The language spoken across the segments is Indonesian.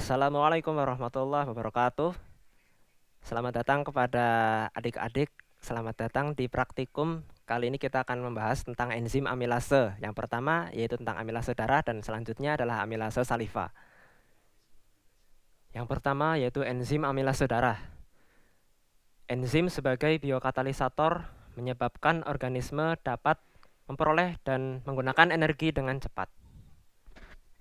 Assalamualaikum warahmatullahi wabarakatuh. Selamat datang kepada adik-adik. Selamat datang di praktikum. Kali ini kita akan membahas tentang enzim amilase. Yang pertama yaitu tentang amilase darah dan selanjutnya adalah amilase saliva. Yang pertama yaitu enzim amilase darah. Enzim sebagai biokatalisator menyebabkan organisme dapat memperoleh dan menggunakan energi dengan cepat.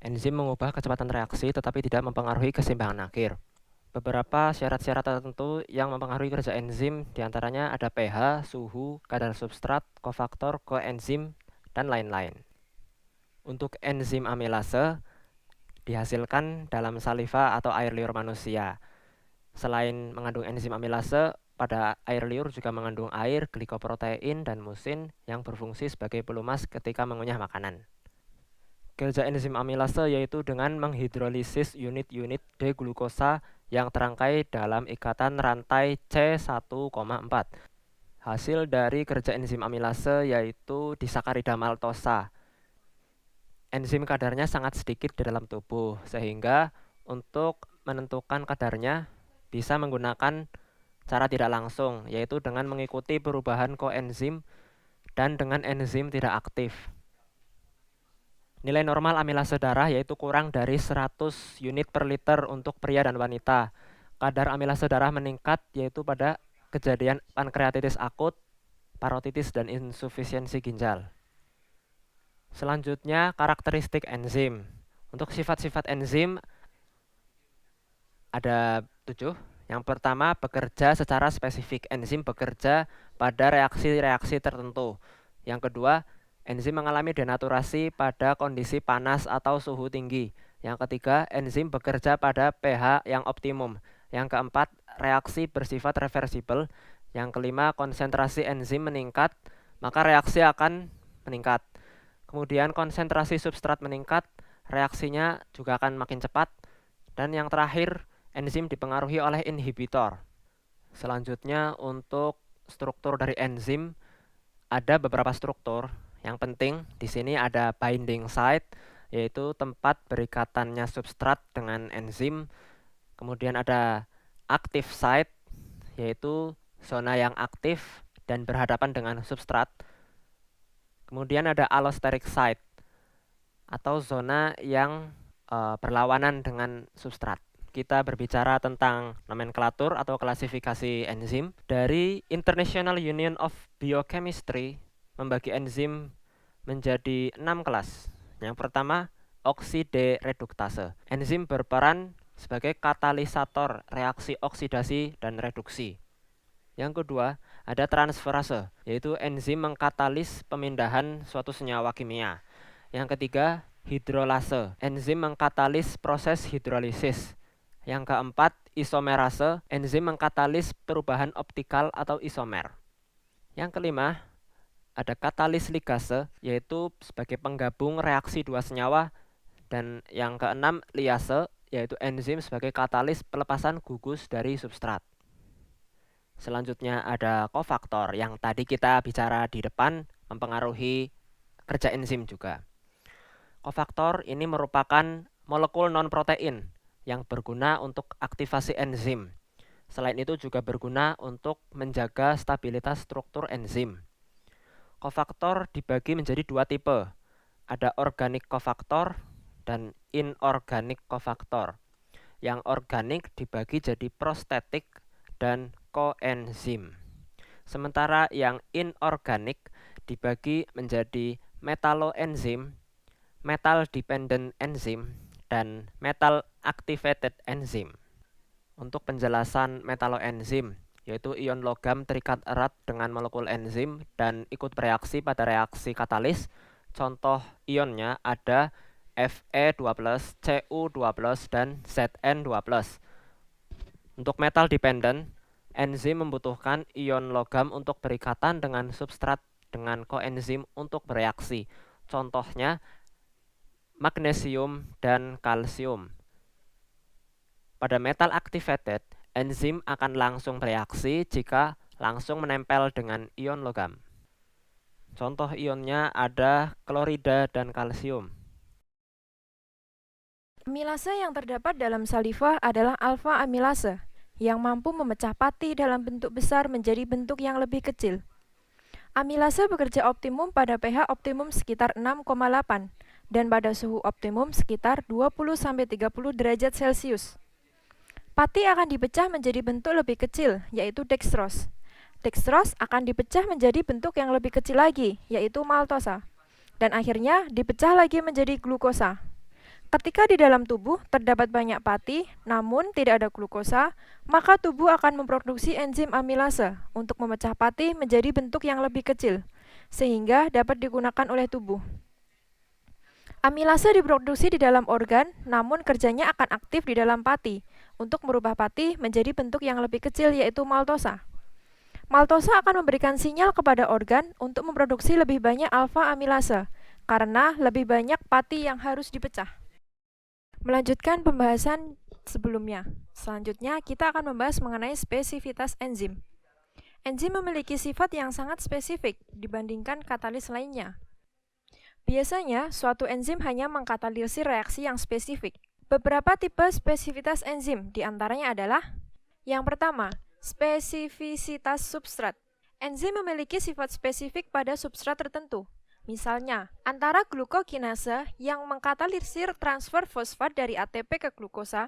Enzim mengubah kecepatan reaksi tetapi tidak mempengaruhi keseimbangan akhir. Beberapa syarat-syarat tertentu yang mempengaruhi kerja enzim diantaranya ada pH, suhu, kadar substrat, kofaktor, koenzim, dan lain-lain. Untuk enzim amilase dihasilkan dalam saliva atau air liur manusia. Selain mengandung enzim amilase, pada air liur juga mengandung air, glikoprotein, dan musin yang berfungsi sebagai pelumas ketika mengunyah makanan. Kerja enzim amilase yaitu dengan menghidrolisis unit-unit D-glukosa yang terangkai dalam ikatan rantai C1,4. Hasil dari kerja enzim amilase yaitu disakarida maltosa. Enzim kadarnya sangat sedikit di dalam tubuh, sehingga untuk menentukan kadarnya bisa menggunakan cara tidak langsung, yaitu dengan mengikuti perubahan koenzim dan dengan enzim tidak aktif. Nilai normal amilase darah yaitu kurang dari 100 unit per liter untuk pria dan wanita. Kadar amilase darah meningkat yaitu pada kejadian pankreatitis akut, parotitis, dan insufisiensi ginjal. Selanjutnya, karakteristik enzim. Untuk sifat-sifat enzim ada 7. Yang pertama, bekerja secara spesifik. Enzim bekerja pada reaksi-reaksi tertentu. Yang kedua, enzim mengalami denaturasi pada kondisi panas atau suhu tinggi. Yang ketiga, enzim bekerja pada pH yang optimum. Yang keempat, reaksi bersifat reversibel. Yang kelima, konsentrasi enzim meningkat, maka reaksi akan meningkat. Kemudian konsentrasi substrat meningkat, reaksinya juga akan makin cepat. Dan yang terakhir, enzim dipengaruhi oleh inhibitor. Selanjutnya, untuk struktur dari enzim, ada beberapa struktur. Yang penting di sini ada binding site, yaitu tempat berikatannya substrat dengan enzim. Kemudian ada active site, yaitu zona yang aktif dan berhadapan dengan substrat. Kemudian ada allosteric site, atau zona yang berlawanan dengan substrat. Kita berbicara tentang nomenklatur atau klasifikasi enzim. Dari International Union of Biochemistry membagi enzim menjadi 6 kelas. Yang pertama, oksidereduktase. Enzim berperan sebagai katalisator reaksi oksidasi dan reduksi. Yang kedua, ada transferase, yaitu enzim mengkatalis pemindahan suatu senyawa kimia. Yang ketiga, hidrolase, enzim mengkatalis proses hidrolisis. Yang keempat, isomerase, enzim mengkatalis perubahan optikal atau isomer. Yang kelima, ada katalis ligase, yaitu sebagai penggabung reaksi dua senyawa. Dan yang keenam, liase, yaitu enzim sebagai katalis pelepasan gugus dari substrat. Selanjutnya ada kofaktor yang tadi kita bicara di depan mempengaruhi kerja enzim juga. Kofaktor ini merupakan molekul non-protein yang berguna untuk aktivasi enzim. Selain itu juga berguna untuk menjaga stabilitas struktur enzim. Kofaktor dibagi menjadi 2 tipe. Ada organik kofaktor dan inorganik kofaktor. Yang organik dibagi jadi prostetik dan koenzim. Sementara yang inorganik dibagi menjadi metaloenzim, metal dependent enzim, dan metal activated enzim. Untuk penjelasan metaloenzim, yaitu ion logam terikat erat dengan molekul enzim dan ikut bereaksi pada reaksi katalis. Contoh ionnya ada Fe2+, Cu2+, dan Zn2+. Untuk metal dependent, enzim membutuhkan ion logam untuk berikatan dengan substrat dengan koenzim untuk bereaksi. Contohnya magnesium dan kalsium. Pada metal activated, enzim akan langsung bereaksi jika langsung menempel dengan ion logam. Contoh ionnya ada klorida dan kalsium. Amilase yang terdapat dalam saliva adalah alfa amilase, yang mampu memecah pati dalam bentuk besar menjadi bentuk yang lebih kecil. Amilase bekerja optimum pada pH optimum sekitar 6,8 dan pada suhu optimum sekitar 20-30 derajat Celcius. Pati akan dipecah menjadi bentuk lebih kecil, yaitu dextrose. Dextrose akan dipecah menjadi bentuk yang lebih kecil lagi, yaitu maltosa. Dan akhirnya dipecah lagi menjadi glukosa. Ketika di dalam tubuh terdapat banyak pati, namun tidak ada glukosa, maka tubuh akan memproduksi enzim amilase untuk memecah pati menjadi bentuk yang lebih kecil, sehingga dapat digunakan oleh tubuh. Amilase diproduksi di dalam organ, namun kerjanya akan aktif di dalam pati untuk merubah pati menjadi bentuk yang lebih kecil, yaitu maltosa. Maltosa akan memberikan sinyal kepada organ untuk memproduksi lebih banyak alfa amilase, karena lebih banyak pati yang harus dipecah. Melanjutkan pembahasan sebelumnya. Selanjutnya, kita akan membahas mengenai spesifitas enzim. Enzim memiliki sifat yang sangat spesifik dibandingkan katalis lainnya. Biasanya, suatu enzim hanya mengkatalisir reaksi yang spesifik. Beberapa tipe spesifitas enzim diantaranya adalah: yang pertama, spesifisitas substrat. Enzim memiliki sifat spesifik pada substrat tertentu. Misalnya, antara glukokinase yang mengkatalisir transfer fosfat dari ATP ke glukosa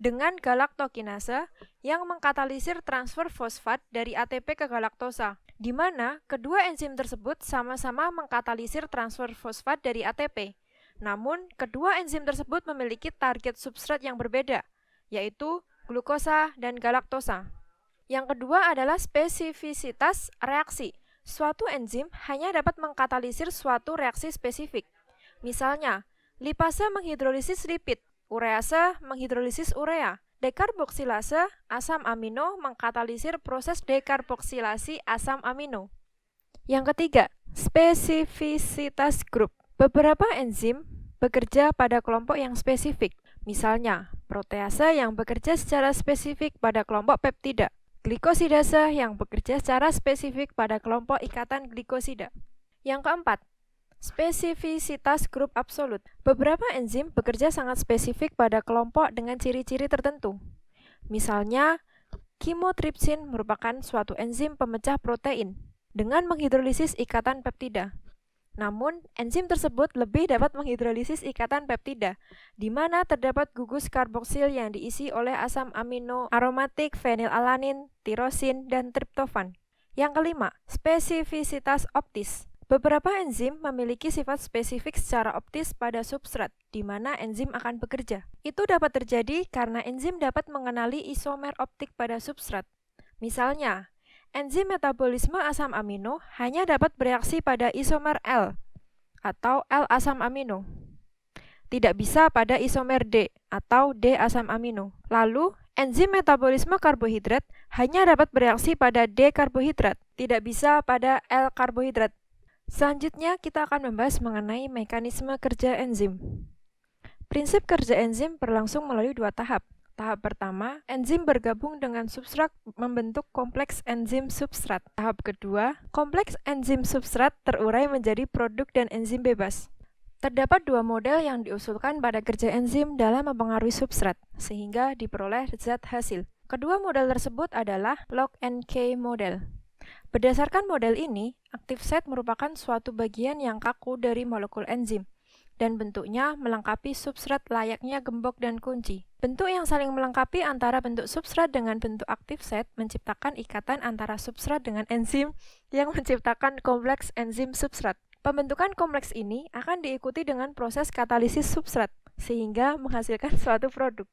dengan galaktokinase yang mengkatalisir transfer fosfat dari ATP ke galaktosa, di mana kedua enzim tersebut sama-sama mengkatalisir transfer fosfat dari ATP. Namun, kedua enzim tersebut memiliki target substrat yang berbeda, yaitu glukosa dan galaktosa. Yang kedua adalah spesifisitas reaksi. Suatu enzim hanya dapat mengkatalisir suatu reaksi spesifik. Misalnya, lipase menghidrolisis lipid, urease menghidrolisis urea, dekarboksilase asam amino mengkatalisir proses dekarboksilasi asam amino. Yang ketiga, spesifisitas grup. Beberapa enzim bekerja pada kelompok yang spesifik. Misalnya, protease yang bekerja secara spesifik pada kelompok peptida, glikosidase yang bekerja secara spesifik pada kelompok ikatan glikosida. Yang keempat, spesifisitas grup absolut. Beberapa enzim bekerja sangat spesifik pada kelompok dengan ciri-ciri tertentu. Misalnya, chymotrypsin merupakan suatu enzim pemecah protein dengan menghidrolisis ikatan peptida. Namun, enzim tersebut lebih dapat menghidrolisis ikatan peptida, di mana terdapat gugus karboksil yang diisi oleh asam amino aromatik fenilalanin, tirosin, dan triptofan. Yang kelima, spesifisitas optis. Beberapa enzim memiliki sifat spesifik secara optis pada substrat, di mana enzim akan bekerja. Itu dapat terjadi karena enzim dapat mengenali isomer optik pada substrat. Misalnya, enzim metabolisme asam amino hanya dapat bereaksi pada isomer L atau L asam amino. Tidak bisa pada isomer D atau D asam amino. Lalu, enzim metabolisme karbohidrat hanya dapat bereaksi pada D karbohidrat, tidak bisa pada L karbohidrat. Selanjutnya, kita akan membahas mengenai mekanisme kerja enzim. Prinsip kerja enzim berlangsung melalui dua tahap. Tahap pertama, enzim bergabung dengan substrat membentuk kompleks enzim substrat. Tahap kedua, kompleks enzim substrat terurai menjadi produk dan enzim bebas. Terdapat dua model yang diusulkan pada kerja enzim dalam mempengaruhi substrat, sehingga diperoleh zat hasil. Kedua model tersebut adalah Lock and Key model. Berdasarkan model ini, active site merupakan suatu bagian yang kaku dari molekul enzim, dan bentuknya melengkapi substrat layaknya gembok dan kunci. Bentuk yang saling melengkapi antara bentuk substrat dengan bentuk active site menciptakan ikatan antara substrat dengan enzim yang menciptakan kompleks enzim substrat. Pembentukan kompleks ini akan diikuti dengan proses katalisis substrat, sehingga menghasilkan suatu produk.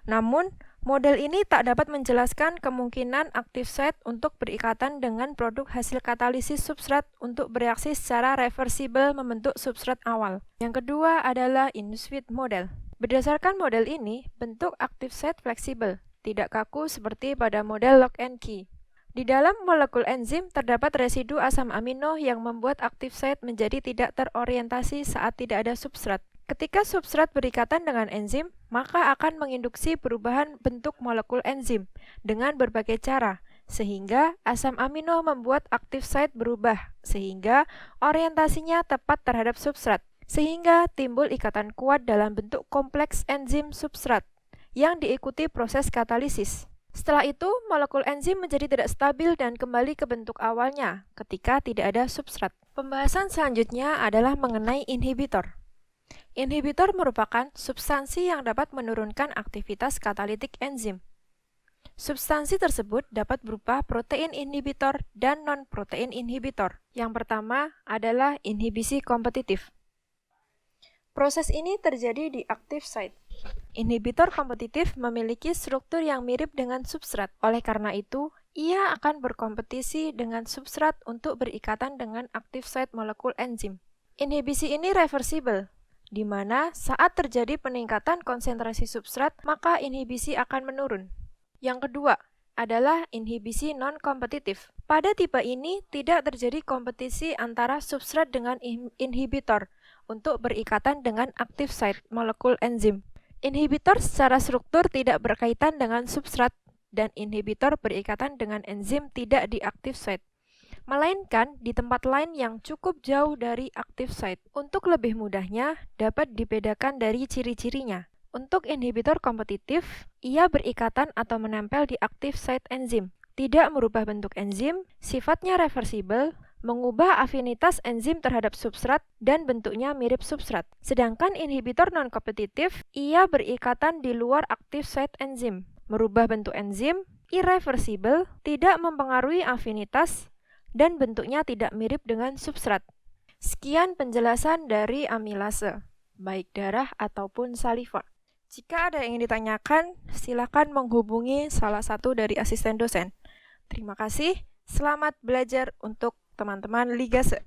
Namun, model ini tak dapat menjelaskan kemungkinan active site untuk berikatan dengan produk hasil katalisis substrat untuk bereaksi secara reversibel membentuk substrat awal. Yang kedua adalah in vivo model. Berdasarkan model ini, bentuk active site fleksibel, tidak kaku seperti pada model lock and key. Di dalam molekul enzim terdapat residu asam amino yang membuat active site menjadi tidak terorientasi saat tidak ada substrat. Ketika substrat berikatan dengan enzim, maka akan menginduksi perubahan bentuk molekul enzim dengan berbagai cara, sehingga asam amino membuat active site berubah, sehingga orientasinya tepat terhadap substrat. sehingga timbul ikatan kuat dalam bentuk kompleks enzim substrat yang diikuti proses katalisis. Setelah itu, molekul enzim menjadi tidak stabil dan kembali ke bentuk awalnya ketika tidak ada substrat. Pembahasan selanjutnya adalah mengenai inhibitor. Inhibitor merupakan substansi yang dapat menurunkan aktivitas katalitik enzim. Substansi tersebut dapat berupa protein inhibitor dan non-protein inhibitor. Yang pertama adalah inhibisi kompetitif. Proses ini terjadi di active site. Inhibitor kompetitif memiliki struktur yang mirip dengan substrat. Oleh karena itu, ia akan berkompetisi dengan substrat untuk berikatan dengan active site molekul enzim. Inhibisi ini reversibel, di mana saat terjadi peningkatan konsentrasi substrat, maka inhibisi akan menurun. Yang kedua adalah inhibisi non-kompetitif. Pada tipe ini tidak terjadi kompetisi antara substrat dengan inhibitor untuk berikatan dengan active site molekul enzim. Inhibitor secara struktur tidak berkaitan dengan substrat dan inhibitor berikatan dengan enzim tidak di active site, melainkan di tempat lain yang cukup jauh dari active site. Untuk lebih mudahnya, dapat dibedakan dari ciri-cirinya. Untuk inhibitor kompetitif, ia berikatan atau menempel di active site enzim, tidak merubah bentuk enzim, sifatnya reversibel, mengubah afinitas enzim terhadap substrat, dan bentuknya mirip substrat. Sedangkan inhibitor non-kompetitif, ia berikatan di luar active site enzim, merubah bentuk enzim, irreversibel, tidak mempengaruhi afinitas, dan bentuknya tidak mirip dengan substrat. Sekian penjelasan dari amilase, baik darah ataupun saliva. Jika ada yang ingin ditanyakan, silakan menghubungi salah satu dari asisten dosen. Terima kasih, selamat belajar untuk teman-teman Ligase.